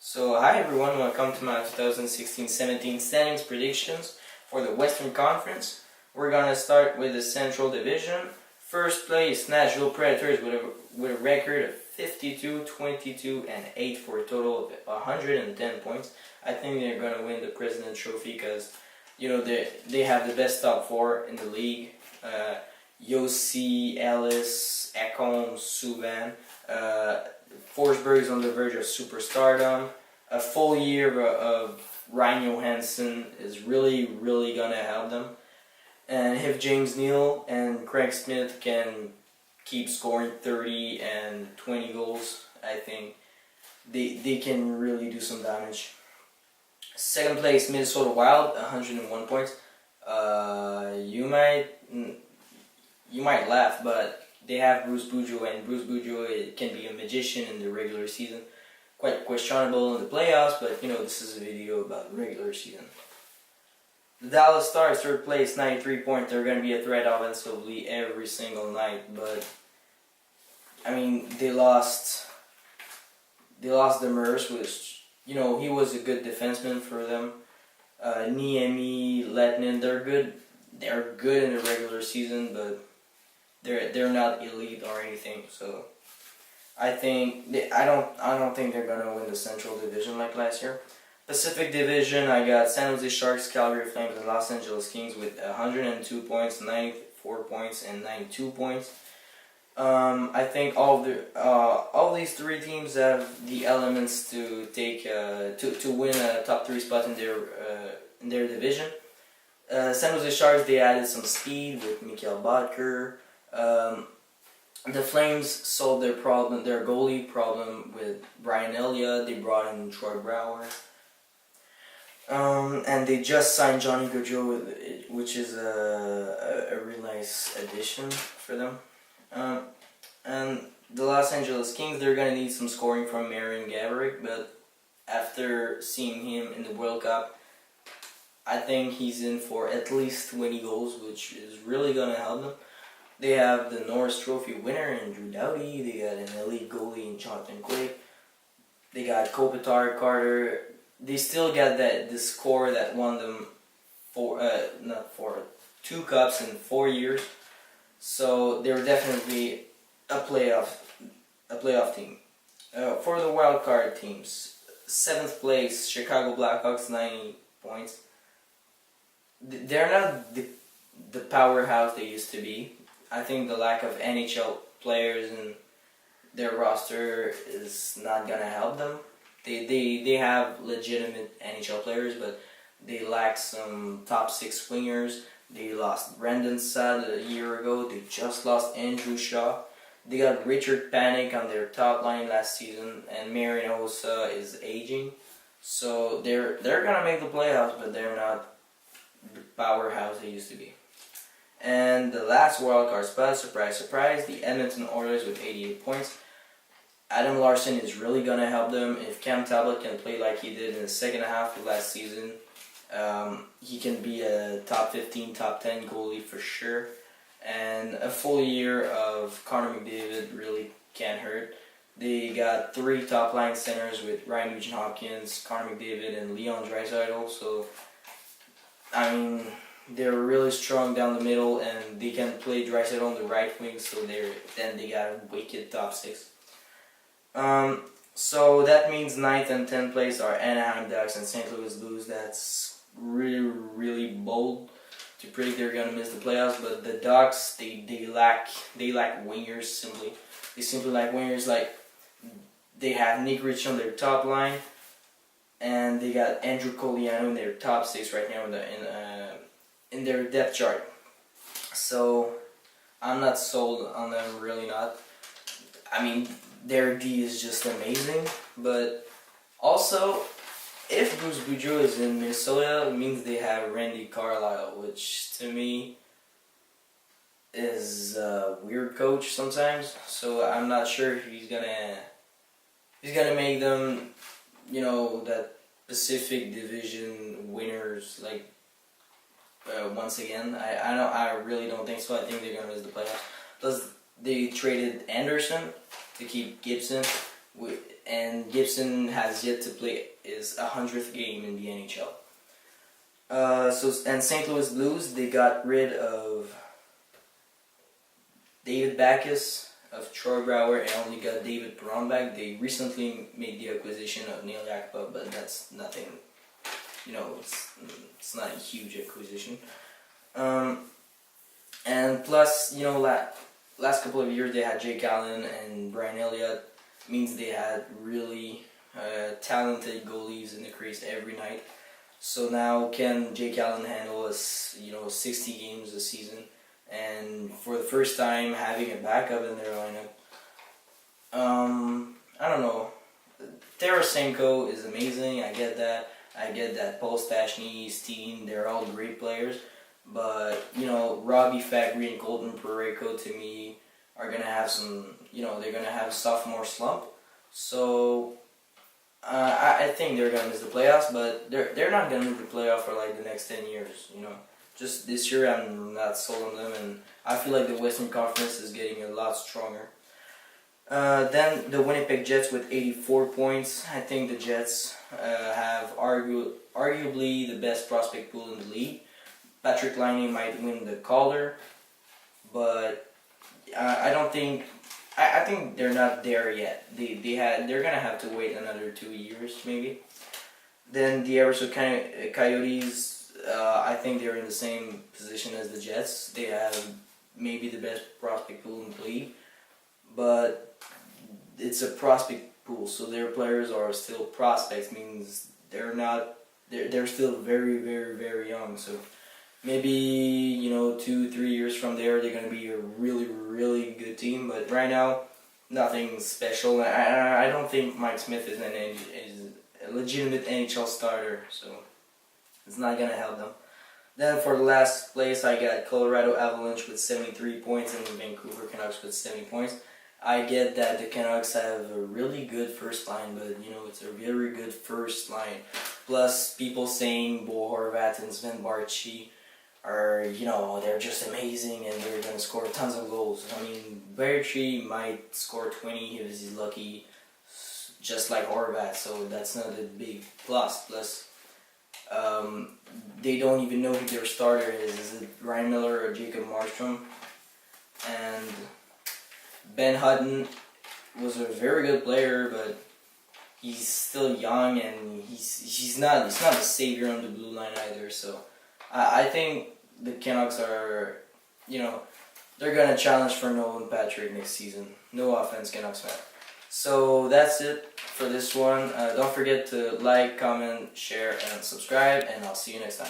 So hi everyone, welcome to my 2016-17 standings predictions for the Western Conference. We're gonna start with the Central Division. First place, Nashville Predators with a record of 52, 22, and 8 for a total of 110 points. I think they're gonna win the President's Trophy because they have the best top four in the league. Yossi, Ellis, Ekholm, Subban. Forsberg is on the verge of superstardom. A full year of Ryan Johansson is really gonna help them. And if James Neal and Craig Smith can keep scoring 30 and 20 goals, I think they can really do some damage. Second place, Minnesota Wild, 101 points. You might laugh, but they have Bruce Boudreau, and Bruce Boudreau can be a magician in the regular season. Quite questionable in the playoffs, but this is a video about the regular season. The Dallas Stars, third place, 93 points. They're going to be a threat offensively every single night, but they lost Demers, which he was a good defenseman for them. Niemi, Lettinen, they're good. They're good in the regular season, but they're not elite or anything. So I don't think they're gonna win the Central Division like last year. Pacific Division, I got San Jose Sharks, Calgary Flames, and Los Angeles Kings with 102 points, 94 points, and 92 points. I think all these three teams have the elements to take to win a top 3 spot in their division. San Jose Sharks, they added some speed with Mikhail Bodker. The Flames solved their goalie problem with Brian Elliott. They brought in Troy Brouwer. And they just signed Johnny Gaudreau, which is a really nice addition for them. And the Los Angeles Kings, they're going to need some scoring from Marian Gaborik, but after seeing him in the World Cup, I think he's in for at least 20 goals, which is really going to help them. They have the Norris Trophy winner in Drew Doughty. They got an elite goalie in Jonathan Quick. They got Kopitar, Carter. They still got the score that won them 2 cups in 4 years. So they're definitely a playoff team. For the wild card teams, 7th place, Chicago Blackhawks, 90 points. They're not the powerhouse they used to be. I think the lack of NHL players in their roster is not gonna help them. They have legitimate NHL players, but they lack some top 6 wingers. They lost Brendan Saad a year ago. They just lost Andrew Shaw. They got Richard Panik on their top line last season, and Marian Hossa is aging. So they're gonna make the playoffs, but they're not the powerhouse they used to be. And the last wildcard spot, surprise, surprise, the Edmonton Oilers with 88 points. Adam Larson is really going to help them. If Cam Talbot can play like he did in the second half of last season, he can be a top 15, top 10 goalie for sure. And a full year of Connor McDavid really can't hurt. They got 3 top-line centers with Ryan Nugent-Hopkins, Connor McDavid, and Leon Draisaitl. So, they're really strong down the middle, and they can play Draisaitl on the right wing, so they got a wicked top 6. So that means 9th and 10th place are Anaheim Ducks and St. Louis Blues. That's really bold to predict they're gonna miss the playoffs, but the Ducks, they lack wingers simply. They simply lack wingers. Like, they have Nick Rich on their top line, and they got Andrew Coliano in their top 6 right now in their depth chart. So I'm not sold on them, really not. Their D is just amazing, but also, if Bruce Boudreau is in Minnesota, it means they have Randy Carlyle, which to me is a weird coach sometimes. So I'm not sure if he's gonna make them, that Pacific Division winners once again. I really don't think so. I think they're gonna miss the playoffs. Plus, they traded Anderson to keep Gibson, and Gibson has yet to play his 100th game in the NHL. And St. Louis Blues, they got rid of David Backes, of Troy Brouwer, and only got David Perron back. They recently made the acquisition of Neil Yakupov, but that's nothing, it's not a huge acquisition. And plus, last couple of years they had Jake Allen and Brian Elliott. Means they had really talented goalies in the crease every night. So now can Jake Allen handle 60 games a season? And for the first time having a backup in their lineup, I don't know. Tarasenko is amazing. I get that. I get that. Paul Stastny, Steen, they're all great players. But Robbie Fabry and Colton Parayko, to me, are gonna have some. They're gonna have a sophomore slump. So I think they're gonna miss the playoffs. But they're not gonna miss the playoff for like the next 10 years. Just this year, I'm not sold on them, and I feel like the Western Conference is getting a lot stronger. Then the Winnipeg Jets with 84 points. I think the Jets have arguably the best prospect pool in the league. Patrick Laine might win the Calder, but I don't think. I think they're not there yet. They're gonna have to wait another 2 years maybe. Then the Arizona Coyotes. I think they're in the same position as the Jets. They have maybe the best prospect pool in the league, but it's a prospect pool, so their players are still prospects. Means they're still very, very, very young. So maybe 2-3 years from there, they're gonna be a really, really good team. But right now, nothing special. I don't think Mike Smith is a legitimate NHL starter. So. It's not going to help them. Then for the last place, I got Colorado Avalanche with 73 points and the Vancouver Canucks with 70 points. I get that the Canucks have a really good first line, but it's a very good first line. Plus, people saying Bo Horvat and Sven Barchi are, they're just amazing and they're going to score tons of goals. I mean, Barchi might score 20 if he's lucky, just like Horvat, so that's not a big plus. Plus, they don't even know who their starter is. Is it Ryan Miller or Jacob Markstrom? And Ben Hutton was a very good player, but he's still young and he's not a savior on the blue line either. So I think the Canucks are, they're gonna challenge for Nolan Patrick next season. No offense, Canucks fan. So that's it for this one. Don't forget to like, comment, share, and subscribe, and I'll see you next time.